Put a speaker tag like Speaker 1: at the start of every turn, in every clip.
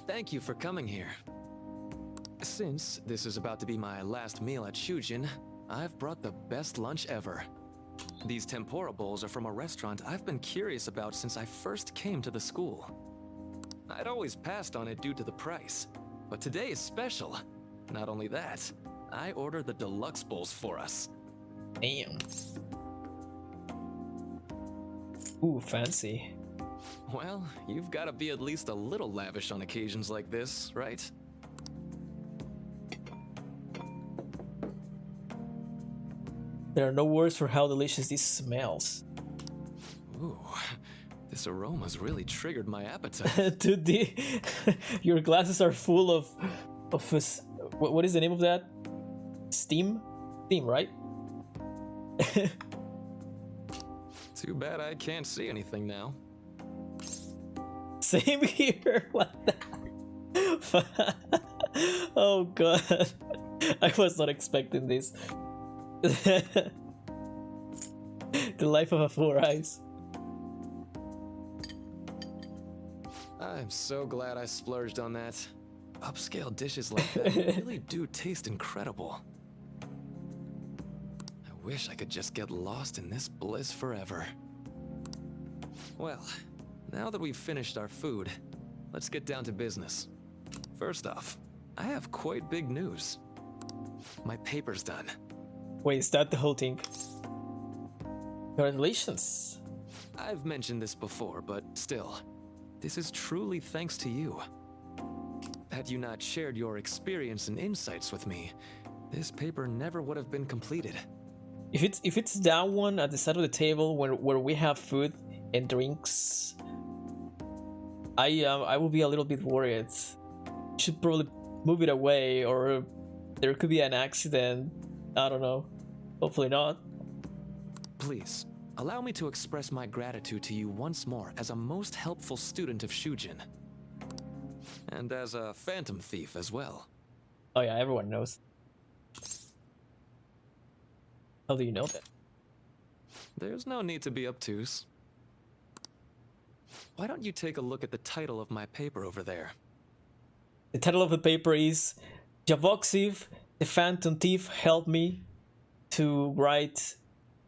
Speaker 1: Thank you for coming here. Since this is about to be my last meal at Shujin, I've brought the best lunch ever. These tempura bowls are from a restaurant I've been curious about since I first came to the school. I'd always passed on it due to the price, but today is special. Not only that, I ordered the deluxe bowls for us.
Speaker 2: Damn. Ooh, fancy.
Speaker 1: Well, you've got to be at least a little lavish on occasions like this, right?
Speaker 2: There are no words for how delicious this smells.
Speaker 1: Ooh, this aroma's really triggered my appetite.
Speaker 2: Dude, your glasses are full of what is the name of that? Steam, right?
Speaker 1: Too bad I can't see anything now.
Speaker 2: Same here. What the? Oh god, I was not expecting this. The life of a four eyes.
Speaker 1: I'm so glad I splurged on that. Upscale dishes like that really do taste incredible. I wish I could just get lost in this bliss forever. Well, now that we've finished our food, let's get down to business. First off, I have quite big news. My paper's done.
Speaker 2: Wait, is that the whole thing? Congratulations.
Speaker 1: I've mentioned this before, but still, this is truly thanks to you. Had you not shared your experience and insights with me, this paper never would have been completed.
Speaker 2: If it's that one at the side of the table where we have food and drinks, I will be a little bit worried. Should probably move it away, or there could be an accident. I don't know. Hopefully not.
Speaker 1: Please, allow me to express my gratitude to you once more as a most helpful student of Shujin. And as a phantom thief as well.
Speaker 2: Oh yeah, everyone knows. How do you know that?
Speaker 1: There's no need to be obtuse. Why don't you take a look at the title of my paper over there?
Speaker 2: The title of the paper is Javoxiv, the Phantom Thief helped me to write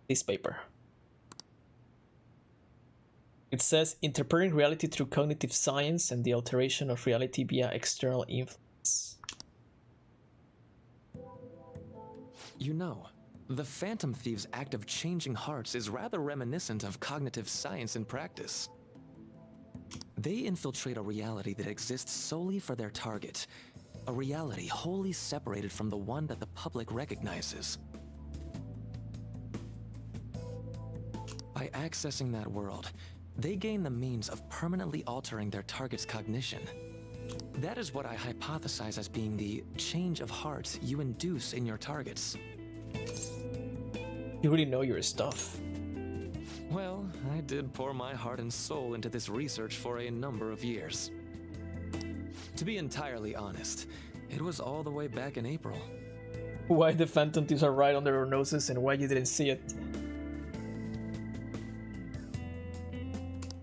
Speaker 2: this paper. It says interpreting reality through cognitive science and the alteration of reality via external influence.
Speaker 1: You know, the Phantom Thief's act of changing hearts is rather reminiscent of cognitive science in practice. They infiltrate a reality that exists solely for their target, a reality wholly separated from the one that the public recognizes. By accessing that world, they gain the means of permanently altering their target's cognition. That is what I hypothesize as being the change of heart you induce in your targets.
Speaker 2: You really know your stuff.
Speaker 1: Well, I did pour my heart and soul into this research for a number of years. To be entirely honest, it was all the way back in April.
Speaker 2: Why the Phantom Thieves are right under our noses and why you didn't see it.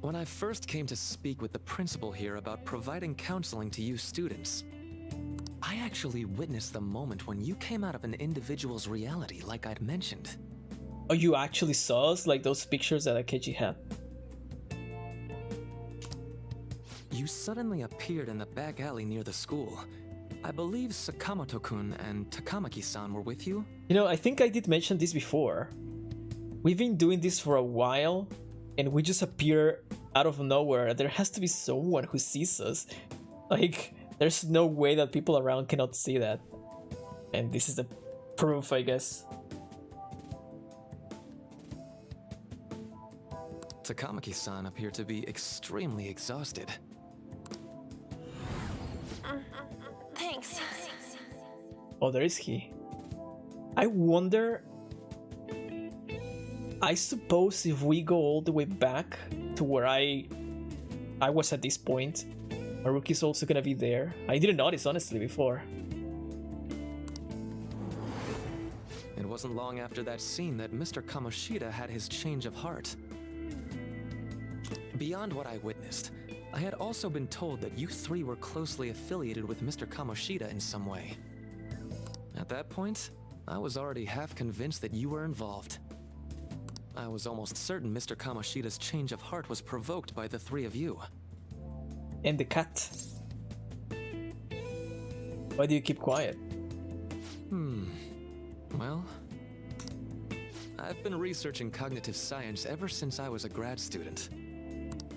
Speaker 1: When I first came to speak with the principal here about providing counseling to you students, I actually witnessed the moment when you came out of an individual's reality like I'd mentioned.
Speaker 2: Oh, you actually saw us? Like those pictures that Akechi had?
Speaker 1: You suddenly appeared in the back alley near the school. I believe Sakamoto-kun and Takamaki-san were with you?
Speaker 2: You know, I think I did mention this before. We've been doing this for a while, and we just appear out of nowhere. There has to be someone who sees us. Like, there's no way that people around cannot see that. And this is the proof, I guess.
Speaker 1: Takamaki-san appeared to be extremely exhausted.
Speaker 3: Thanks.
Speaker 2: Oh, there is he. I wonder... I suppose if we go all the way back to where I was at this point, Haruki's also gonna be there. I didn't notice, honestly, before.
Speaker 1: It wasn't long after that scene that Mr. Kamoshida had his change of heart. Beyond what I witnessed, I had also been told that you three were closely affiliated with Mr. Kamoshida in some way. At that point, I was already half convinced that you were involved. I was almost certain Mr. Kamoshida's change of heart was provoked by the three of you.
Speaker 2: And the cat. Why do you keep quiet?
Speaker 1: Well, I've been researching cognitive science ever since I was a grad student.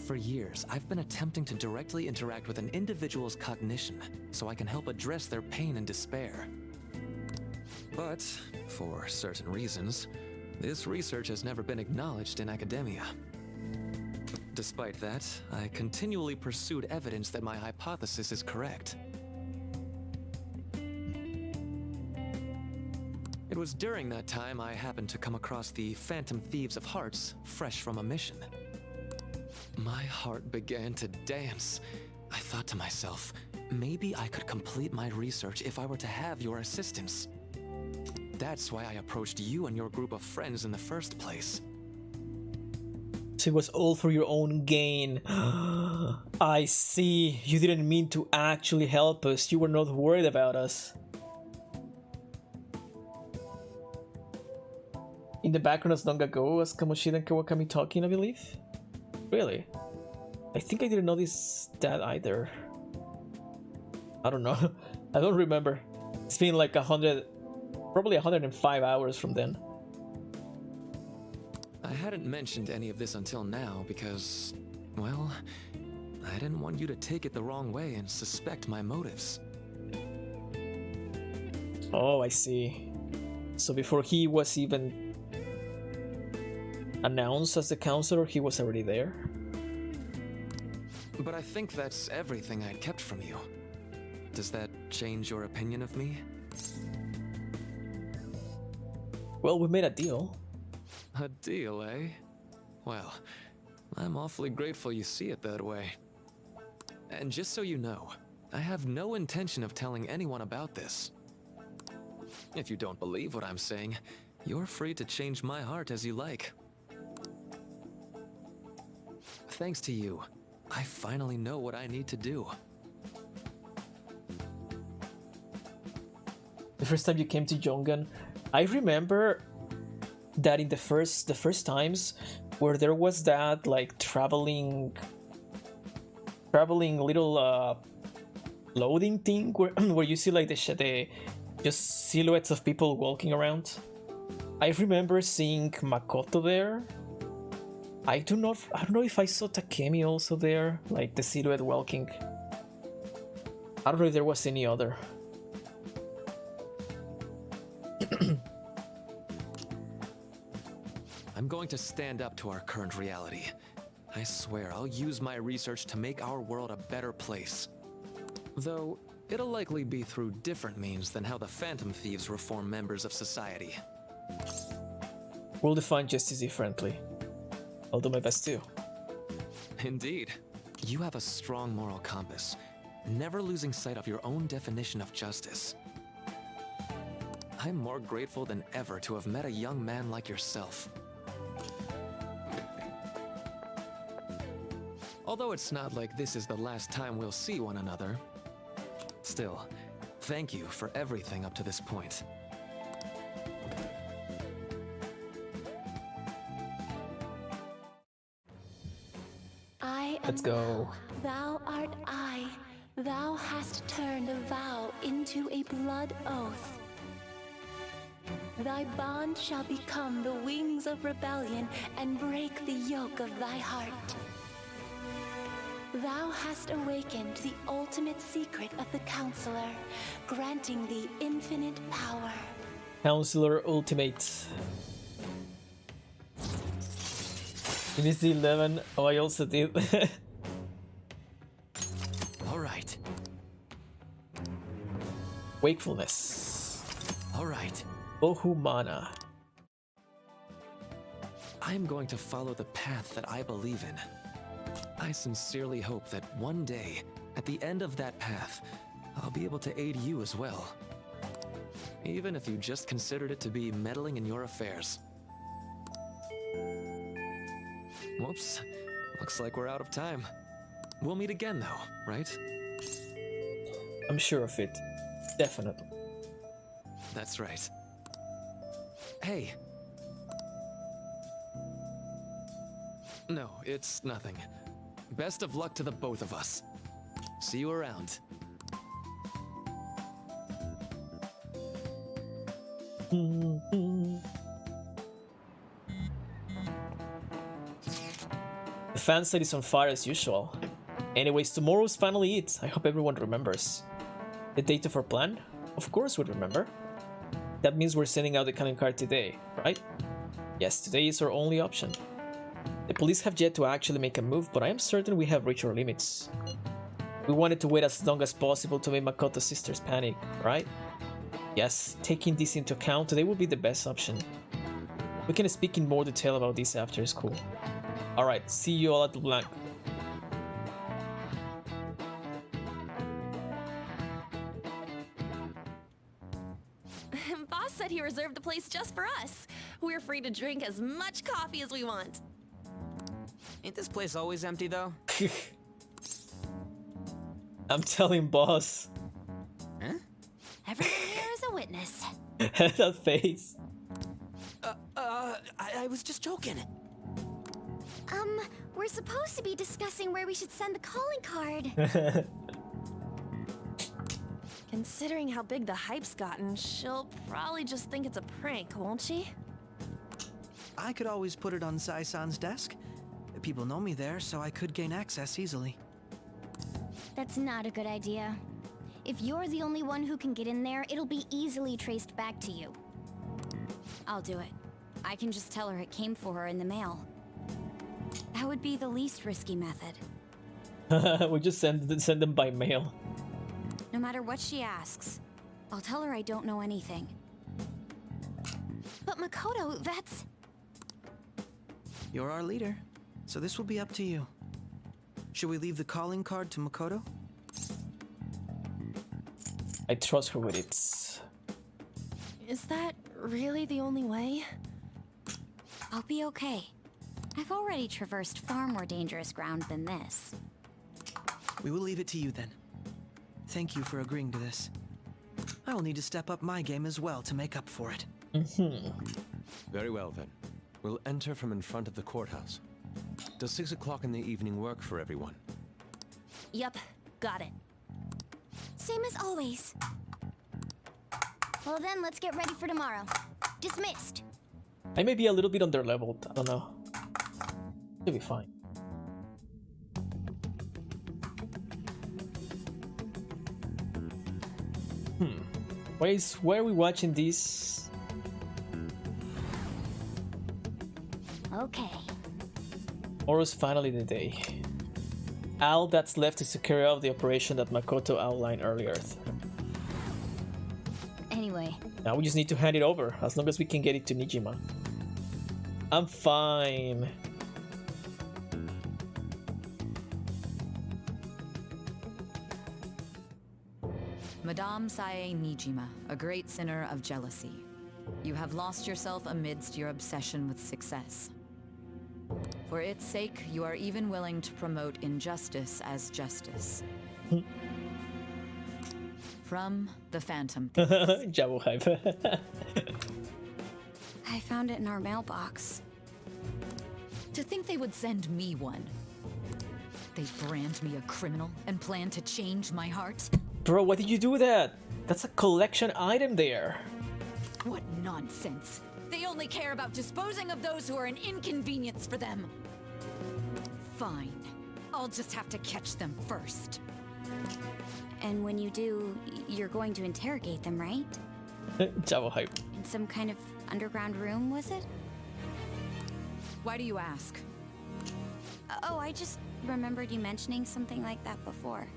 Speaker 1: For years, I've been attempting to directly interact with an individual's cognition so I can help address their pain and despair. But, for certain reasons, this research has never been acknowledged in academia. Despite that, I continually pursued evidence that my hypothesis is correct. It was during that time I happened to come across the Phantom Thieves of Hearts, fresh from a mission. My heart began to dance. I thought to myself, maybe I could complete my research if I were to have your assistance. That's why I approached you and your group of friends in the first place.
Speaker 2: So it was all for your own gain. I see. You didn't mean to actually help us. You were not worried about us. In the background as Nongago was Kamoshida and Kawakami talking, I believe? Really? I think I didn't notice that either. I don't know. I don't remember. It's been like 100, probably 105 hours from then.
Speaker 1: I hadn't mentioned any of this until now because, well, I didn't want you to take it the wrong way and suspect my motives.
Speaker 2: Oh, I see. So before he was even announced as the counselor, he was already there?
Speaker 1: But I think that's everything I'd kept from you. Does that change your opinion of me?
Speaker 2: Well, we made a deal.
Speaker 1: A deal, eh? Well, I'm awfully grateful you see it that way. And just so you know, I have no intention of telling anyone about this. If you don't believe what I'm saying, you're free to change my heart as you like. Thanks to you, I finally know what I need to do.
Speaker 2: The first time you came to Jongan, I remember that in the first times where there was that like traveling little loading thing where you see like the just silhouettes of people walking around. I remember seeing Makoto there. I don't know if I saw Takemi also there, like the silhouette walking. I don't know if there was any other.
Speaker 1: I'm going to stand up to our current reality. I swear I'll use my research to make our world a better place. Though, it'll likely be through different means than how the Phantom Thieves reform members of society.
Speaker 2: We'll define justice differently. I'll do my best too.
Speaker 1: Indeed. You have a strong moral compass, never losing sight of your own definition of justice. I'm more grateful than ever to have met a young man like yourself. Although it's not like this is the last time we'll see one another. Still, thank you for everything up to this point.
Speaker 2: Let's go.
Speaker 3: Thou art I. Thou hast turned a vow into a blood oath. Thy bond shall become the wings of rebellion and break the yoke of thy heart. Thou hast awakened the ultimate secret of the Counselor, granting thee infinite power.
Speaker 2: Counselor Ultimate. You missed the 11. Oh, I also did.
Speaker 1: All right.
Speaker 2: Wakefulness.
Speaker 1: All right.
Speaker 2: Bohumana.
Speaker 1: I'm going to follow the path that I believe in. I sincerely hope that one day, at the end of that path, I'll be able to aid you as well. Even if you just considered it to be meddling in your affairs. Whoops. Looks like we're out of time. We'll meet again, though, right?
Speaker 2: I'm sure of it. Definitely.
Speaker 1: That's right. Hey. No, it's nothing. Best of luck to the both of us. See you around.
Speaker 2: The fan site is on fire as usual. Anyways, tomorrow's finally it. I hope everyone remembers. The date of our plan? Of course we remember. That means we're sending out the calling card today, right? Yes, today is our only option. The police have yet to actually make a move, but I am certain we have reached our limits. We wanted to wait as long as possible to make Makoto's sisters panic, right? Yes, taking this into account, today will be the best option. We can speak in more detail about this after school. Alright, see you all at the blank.
Speaker 4: Boss said he reserved the place just for us. We're free to drink as much coffee as we want.
Speaker 5: Ain't this place always empty, though?
Speaker 2: I'm telling boss.
Speaker 5: Huh?
Speaker 3: Everyone here is a witness.
Speaker 2: That face.
Speaker 5: I was just joking.
Speaker 3: We're supposed to be discussing where we should send the calling card.
Speaker 4: Considering how big the hype's gotten, she'll probably just think it's a prank, won't she?
Speaker 6: I could always put it on Sai-san's desk. People know me there, so I could gain access easily.
Speaker 7: That's not a good idea. If you're the only one who can get in there, it'll be easily traced back to you. I'll do it. I can just tell her it came for her in the mail. That would be the least risky method.
Speaker 2: We just send them by mail.
Speaker 7: No matter what she asks, I'll tell her I don't know anything.
Speaker 3: But Makoto, that's...
Speaker 6: You're our leader, so this will be up to you. Should we leave the calling card to Makoto?
Speaker 2: I trust her with it.
Speaker 4: Is that really the only way?
Speaker 7: I'll be okay. I've already traversed far more dangerous ground than this.
Speaker 6: We will leave it to you then. Thank you for agreeing to this. I will need to step up my game as well to make up for it.
Speaker 8: Very well then. We'll enter from in front of the courthouse. Does 6 o'clock in the evening work for everyone?
Speaker 4: Yep, got it.
Speaker 7: Same as always. Well then, let's get ready for tomorrow. Dismissed.
Speaker 2: I may be a little bit underleveled. I don't know. It'll be fine. Why are we watching this?
Speaker 7: Okay.
Speaker 2: Tomorrow's finally the day. All that's left is to carry out the operation that Makoto outlined earlier.
Speaker 7: Anyway,
Speaker 2: Now we just need to hand it over, as long as we can get it to Nijima. I'm fine.
Speaker 9: Madame Sae Nijima, a great sinner of jealousy. You have lost yourself amidst your obsession with success. For its sake, you are even willing to promote injustice as justice. From the Phantom Thief.
Speaker 2: Jabo hype.
Speaker 7: I found it in our mailbox.
Speaker 9: To think they would send me one. They brand me a criminal and plan to change my heart?
Speaker 2: Bro, why did you do that? That's a collection item there.
Speaker 9: What nonsense! They only care about disposing of those who are an inconvenience for them. Fine. I'll just have to catch them first.
Speaker 7: And when you do, you're going to interrogate them, right?
Speaker 2: Jabo hype.
Speaker 7: In some kind of underground room, was it?
Speaker 9: Why do you ask?
Speaker 7: Oh, I just remembered you mentioning something like that before.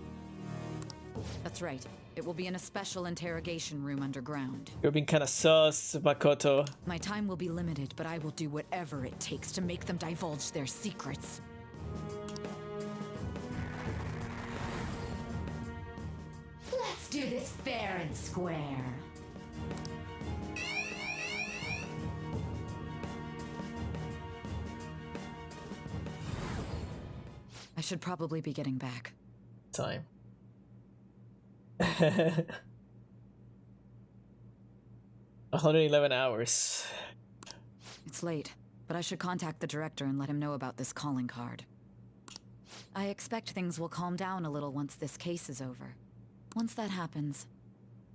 Speaker 9: That's right. It will be in a special interrogation room underground.
Speaker 2: You're being kinda sus, Makoto.
Speaker 9: My time will be limited, but I will do whatever it takes to make them divulge their secrets.
Speaker 10: Let's do this fair and square.
Speaker 9: I should probably be getting back.
Speaker 2: Time. 111 hours.
Speaker 9: It's late, but I should contact the director and let him know about this calling card. I expect things will calm down a little once this case is over. Once that happens,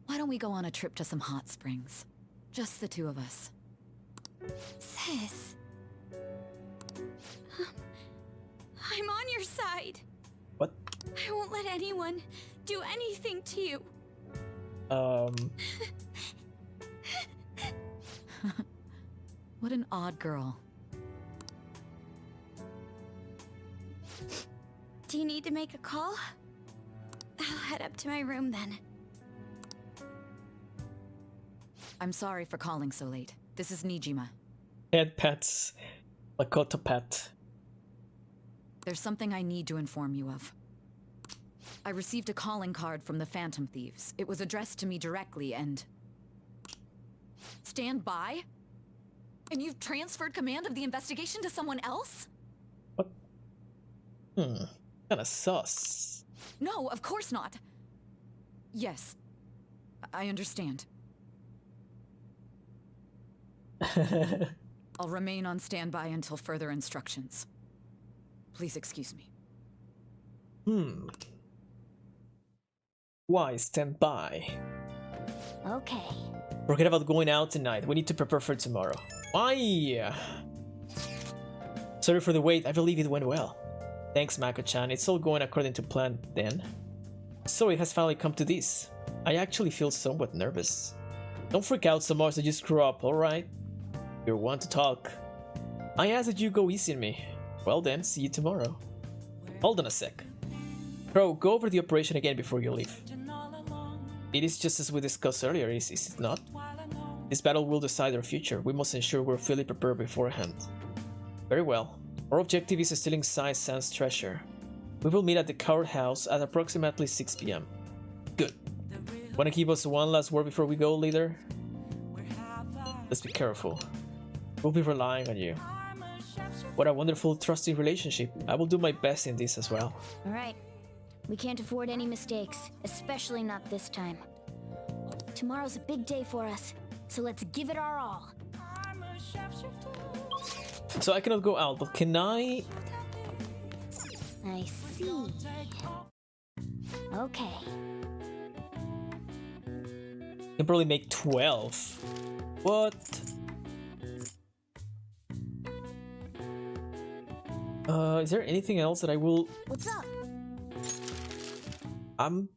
Speaker 9: why don't we go on a trip to some hot springs? Just the two of us.
Speaker 7: Sis. I'm on your side.
Speaker 2: What?
Speaker 7: I won't let anyone do anything to you.
Speaker 9: What an odd girl.
Speaker 7: Do you need to make a call? I'll head up to my room then.
Speaker 9: I'm sorry for calling so late. This is Nijima.
Speaker 2: Head pets. Makoto pet.
Speaker 9: There's something I need to inform you of. I received a calling card from the Phantom Thieves. It was addressed to me directly and... Stand by? And you've transferred command of the investigation to someone else?
Speaker 2: What? Kinda sus.
Speaker 9: No, of course not. Yes, I understand. I'll remain on standby until further instructions. Please excuse me.
Speaker 2: Why stand by?
Speaker 7: Okay.
Speaker 2: Forget about going out tonight. We need to prepare for tomorrow. Why? Sorry for the wait. I believe it went well. Thanks, Mako-chan. It's all going according to plan then. So it has finally come to this. I actually feel somewhat nervous. Don't freak out so much that you screw up, alright? You're one to talk. I asked that you go easy on me. Well then, see you tomorrow. Hold on a sec. Bro, go over the operation again before you leave. It is just as we discussed earlier, is it not? This battle will decide our future. We must ensure we're fully prepared beforehand. Very well. Our objective is stealing Sai San's treasure. We will meet at the Coward House at approximately 6 p.m. Good. Wanna give us one last word before we go, leader? Let's be careful. We'll be relying on you. What a wonderful, trusting relationship. I will do my best in this as well.
Speaker 7: Alright. We can't afford any mistakes, especially not this time. Tomorrow's a big day for us, so let's give it our all.
Speaker 2: So I cannot go out, but can I?
Speaker 7: I see. Okay.
Speaker 2: Can probably make 12. What? Is there anything else that I will...
Speaker 7: What's up?
Speaker 2: You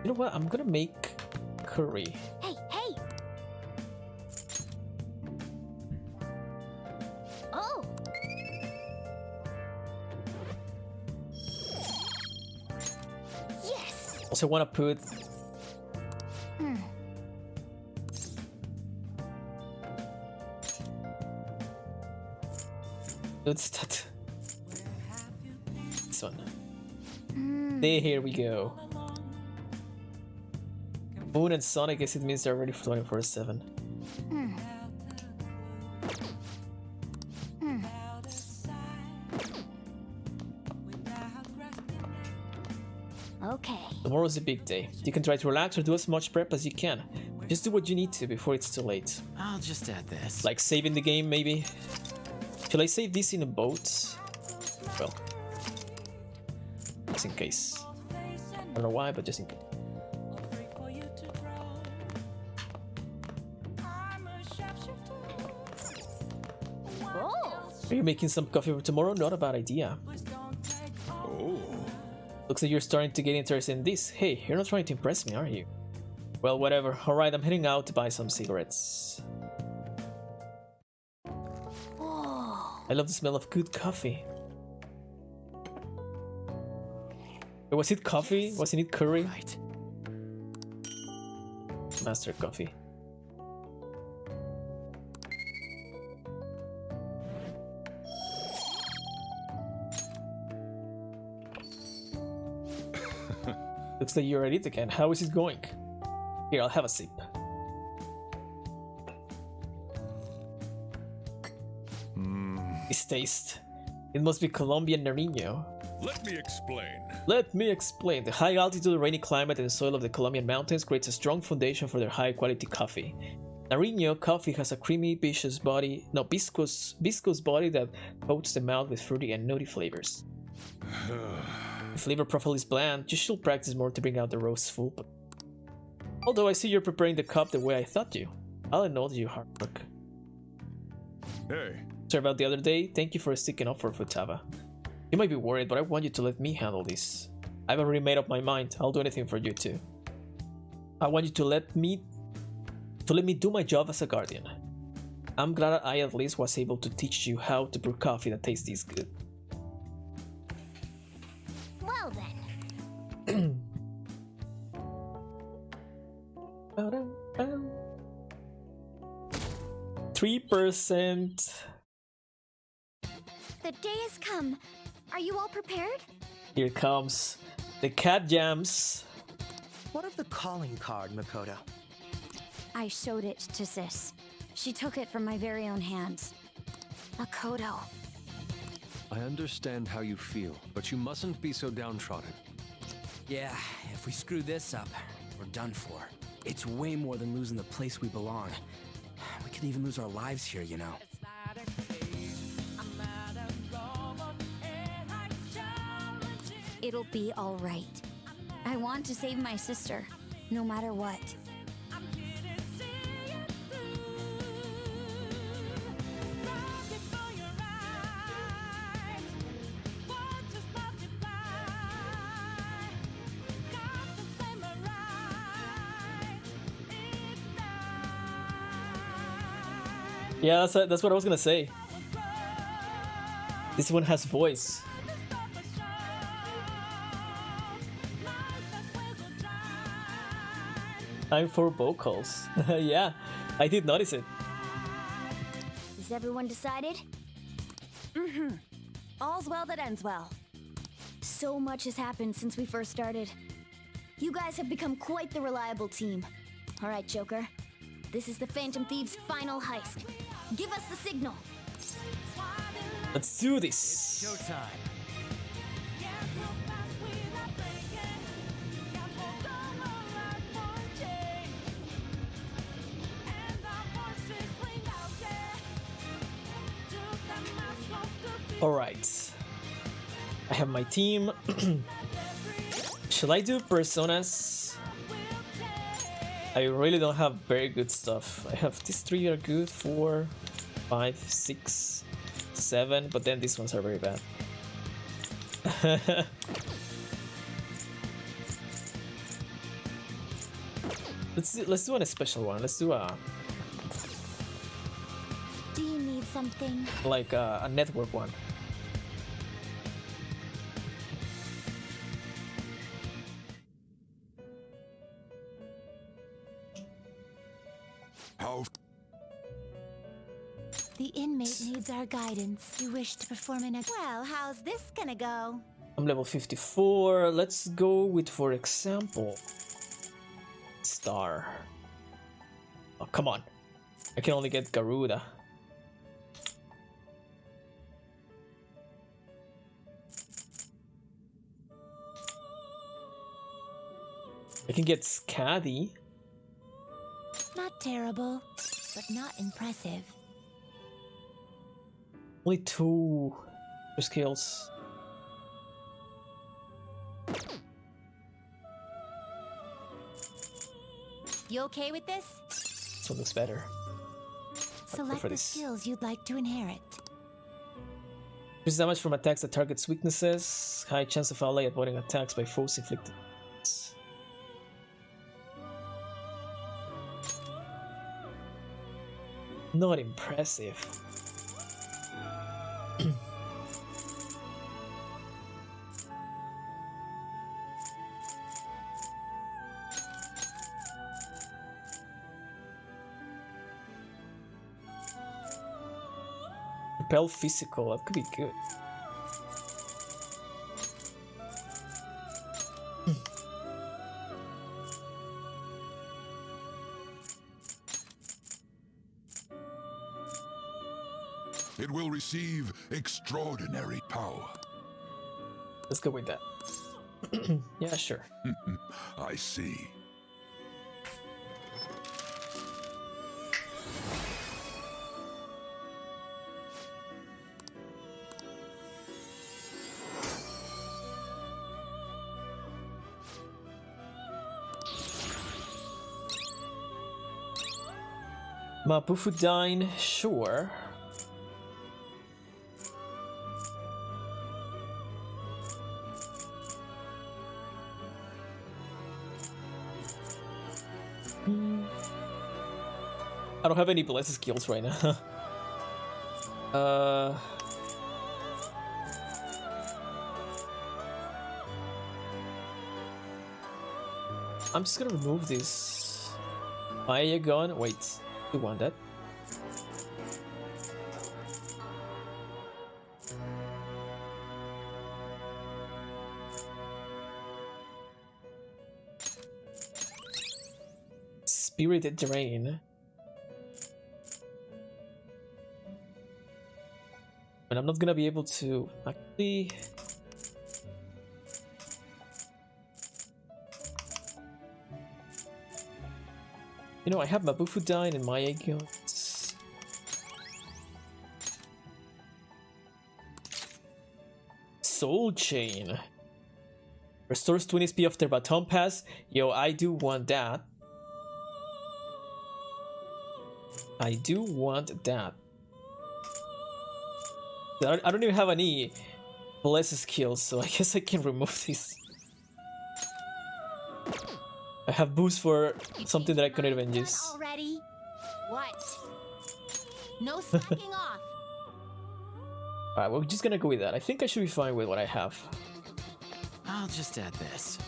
Speaker 2: know what? I'm gonna make curry.
Speaker 7: Hey, hey! Oh! Yes!
Speaker 2: Also wanna put... What's that? This one. There we go. Moon and Sun, I guess it means they're ready for 24/7.
Speaker 7: Okay.
Speaker 2: Tomorrow's a big day. You can try to relax or do as much prep as you can. Just do what you need to before it's too late.
Speaker 5: I'll just add this.
Speaker 2: Like saving the game, maybe? Shall I save this in a boat? Well, just in case. I don't know why, but just in case. Are you making some coffee for tomorrow? Not a bad idea.
Speaker 8: Oh.
Speaker 2: Looks like you're starting to get interested in this. Hey, you're not trying to impress me, are you? Well, whatever. Alright, I'm heading out to buy some cigarettes. I love the smell of good coffee. Was it coffee? Wasn't it curry?
Speaker 5: Right.
Speaker 2: Master coffee. Looks like you're at it again. How is it going? Here, I'll have a sip. This taste. It must be Colombian Nariño.
Speaker 11: Let me explain.
Speaker 2: Let me explain. The high altitude, rainy climate, and soil of the Colombian mountains creates a strong foundation for their high quality coffee. Nariño coffee has a creamy, viscous body that coats the mouth with fruity and nutty flavors. The flavor profile is bland. You should practice more to bring out the roast full. Although I see you're preparing the cup the way I thought you. I'll acknowledge your hard work.
Speaker 11: Hey.
Speaker 2: Sorry about the other day. Thank you for sticking up for Futaba. You might be worried, but I want you to let me handle this. I've already made up my mind. I'll do anything for you too. I want you to let me do my job as a guardian. I'm glad I at least was able to teach you how to brew coffee that tastes this good.
Speaker 7: Well then.
Speaker 2: 3%.
Speaker 7: The day has come. Are you all prepared?
Speaker 2: Here comes the cat jams.
Speaker 6: What of the calling card, Makoto?
Speaker 7: I showed it to Sis. She took it from my very own hands. Makoto.
Speaker 8: I understand how you feel, but you mustn't be so downtrodden.
Speaker 5: Yeah, if we screw this up, we're done for. It's way more than losing the place we belong. We could even lose our lives here, you know.
Speaker 7: It'll be all right. I want to save my sister, no matter what.
Speaker 2: Yeah, that's what I was gonna say. This one has voice. Time for vocals. Yeah, I did notice it.
Speaker 7: Is everyone decided?
Speaker 4: Mm-hmm. All's well that ends well.
Speaker 7: So much has happened since we first started. You guys have become quite the reliable team. All right, Joker. This is the Phantom Thieves' final heist. Give us the signal.
Speaker 2: Let's do this.
Speaker 5: Showtime.
Speaker 2: All right. I have my team. Shall I do personas? I really don't have very good stuff. I have these 3 are good, 4, 5, 6, 7, but then these ones are very bad. let's do a special one. Let's do a
Speaker 7: Do you need something?
Speaker 2: like a network one.
Speaker 11: How?
Speaker 3: The inmate needs our guidance. You wish to perform an Well, how's this gonna go?
Speaker 2: I'm level 54. Let's go with, for example, Star. Oh, come on. I can only get Garuda. I can get Scaddy.
Speaker 3: Not terrible, but not impressive.
Speaker 2: Only 2 skills.
Speaker 3: You okay with this?
Speaker 2: This one looks better.
Speaker 3: Select
Speaker 2: for
Speaker 3: the
Speaker 2: this.
Speaker 3: skills you'd like to inherit.
Speaker 2: Increase damage from attacks that targets weaknesses. High chance of ally avoiding attacks by foes inflicted. Not impressive. Repel physical, that could be good.
Speaker 11: It will receive extraordinary power.
Speaker 2: Let's go with that. Yeah, sure.
Speaker 11: I see.
Speaker 2: Mabufudine, sure. I don't have any blessed skills right now. I'm just gonna remove this Maya gun. Wait, you want that? Spirited Drain. And I'm not gonna be able to actually. You know, I have Mabufudine and Maya guns. Soul Chain. Restores 20 SP after baton pass. Yo, I do want that. I do want that. I don't even have any blessed skills, so I guess I can remove this. I have boost for something that I couldn't even use.
Speaker 7: Already? What? No slacking off.
Speaker 2: Alright, we're just gonna go with that. I think I should be fine with what I have.
Speaker 5: I'll just add this.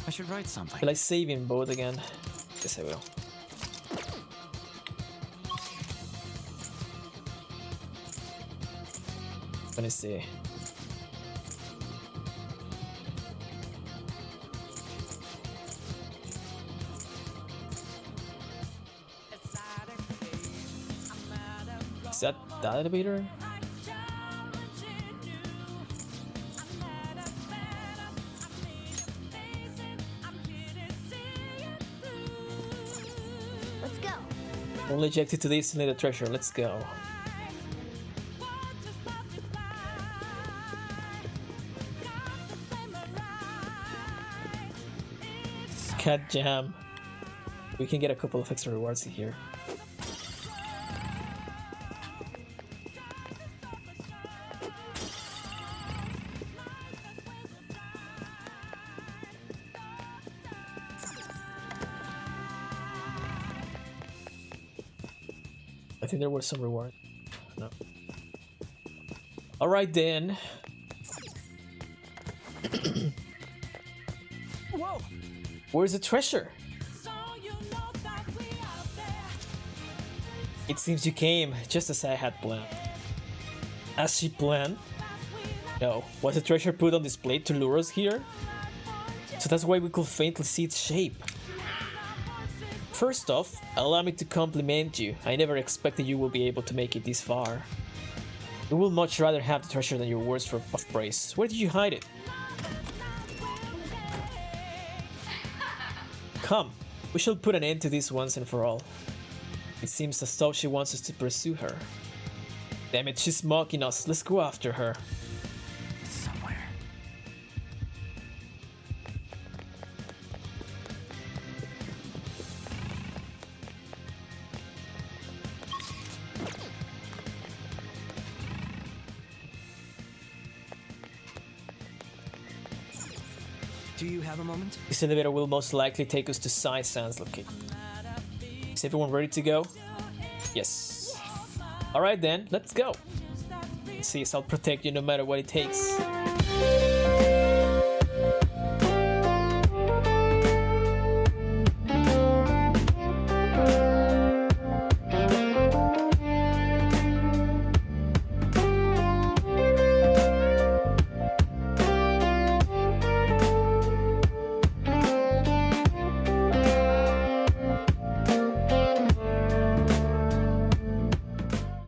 Speaker 5: I should write something.
Speaker 2: Will I save in both again? Yes, I will. Let me see. Is that elevator?
Speaker 7: Let's go.
Speaker 2: Only ejected to the insulated treasure. Let's go. Cat Jam. We can get a couple of extra rewards here. I think there was some reward. No. Alright then.
Speaker 5: Whoa!
Speaker 2: Where's the treasure? It seems you came just as I had planned. As she planned? No. Was the treasure put on display to lure us here? So that's why we could faintly see its shape. First off, allow me to compliment you. I never expected you will be able to make it this far. We will much rather have the treasure than your words for praise. Where did you hide it? Come, we shall put an end to this once and for all. It seems as though she wants us to pursue her. Damn it, she's mocking us. Let's go after her.
Speaker 5: Somewhere.
Speaker 6: Do you have a moment?
Speaker 2: This elevator will most likely take us to Sai San's location. Is everyone ready to go? Yes. Alright then, let's go. See, I'll protect you no matter what it takes.